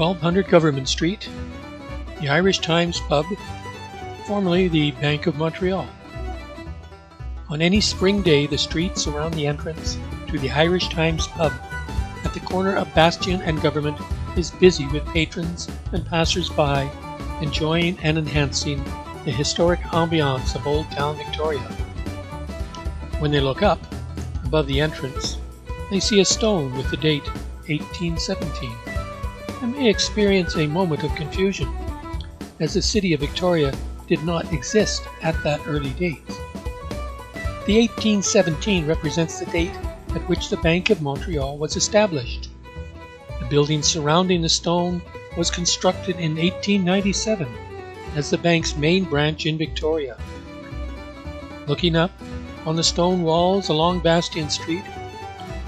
1200 Government Street, the Irish Times pub, formerly the Bank of Montreal. On any spring day, the streets around the entrance to the Irish Times pub at the corner of Bastion and Government is busy with patrons and passers-by enjoying and enhancing the historic ambiance of Old Town Victoria. When they look up, above the entrance, they see a stone with the date 1817 and may experience a moment of confusion, as the city of Victoria did not exist at that early date. The 1817 represents the date at which the Bank of Montreal was established. The building surrounding the stone was constructed in 1897 as the bank's main branch in Victoria. Looking up on the stone walls along Bastion Street,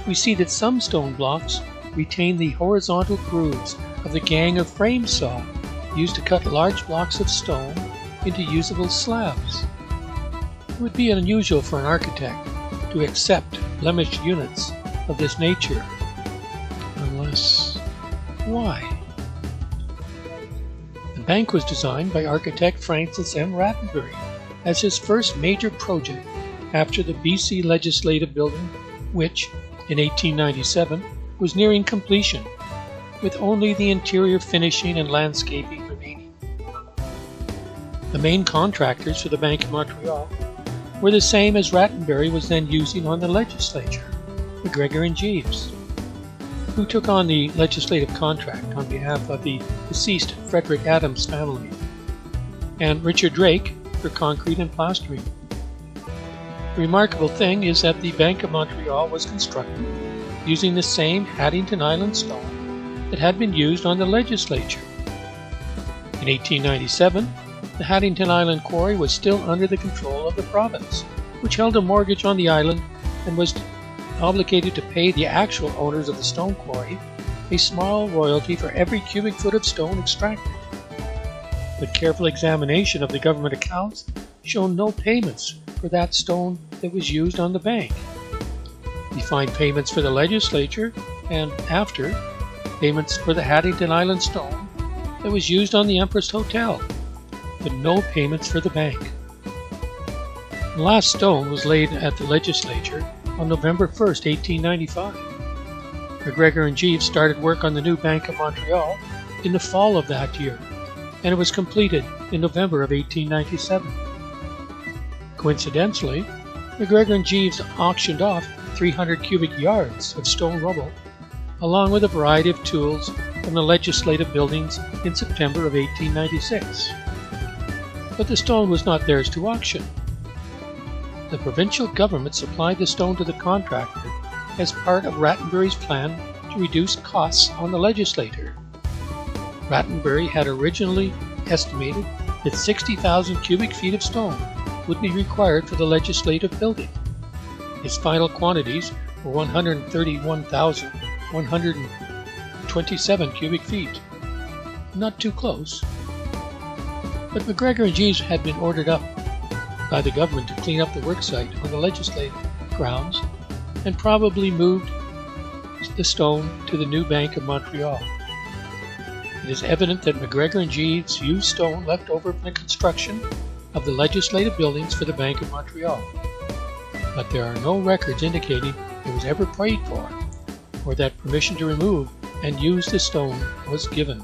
we see that some stone blocks retain the horizontal grooves of the gang of frame saw used to cut large blocks of stone into usable slabs. It would be unusual for an architect to accept blemished units of this nature. Unless... why? The bank was designed by architect Francis M. Rattenbury as his first major project after the BC Legislative Building, which, in 1897, was nearing completion, with only the interior finishing and landscaping remaining. The main contractors for the Bank of Montreal were the same as Rattenbury was then using on the legislature, McGregor and Jeeves, who took on the legislative contract on behalf of the deceased Frederick Adams family, and Richard Drake for concrete and plastering. The remarkable thing is that the Bank of Montreal was constructed using the same Haddington Island stone that had been used on the legislature. In 1897, the Haddington Island quarry was still under the control of the province, which held a mortgage on the island and was obligated to pay the actual owners of the stone quarry a small royalty for every cubic foot of stone extracted. But careful examination of the government accounts showed no payments for that stone that was used on the bank. We find payments for the legislature and, after, payments for the Haddington Island stone that was used on the Empress Hotel, but no payments for the bank. The last stone was laid at the legislature on November 1st, 1895. McGregor and Jeeves started work on the new Bank of Montreal in the fall of that year, and it was completed in November of 1897. Coincidentally, McGregor and Jeeves auctioned off 300 cubic yards of stone rubble, along with a variety of tools from the legislative buildings in September of 1896. But the stone was not theirs to auction. The provincial government supplied the stone to the contractor as part of Rattenbury's plan to reduce costs on the legislature. Rattenbury had originally estimated that 60,000 cubic feet of stone would be required for the legislative building. His final quantities were 131,127 cubic feet. Not too close. But McGregor and Jeeves had been ordered up by the government to clean up the worksite on the legislative grounds and probably moved the stone to the new Bank of Montreal. It is evident that McGregor and Jeeves used stone left over from the construction of the legislative buildings for the Bank of Montreal, but there are no records indicating it was ever paid for or that permission to remove and use the stone was given.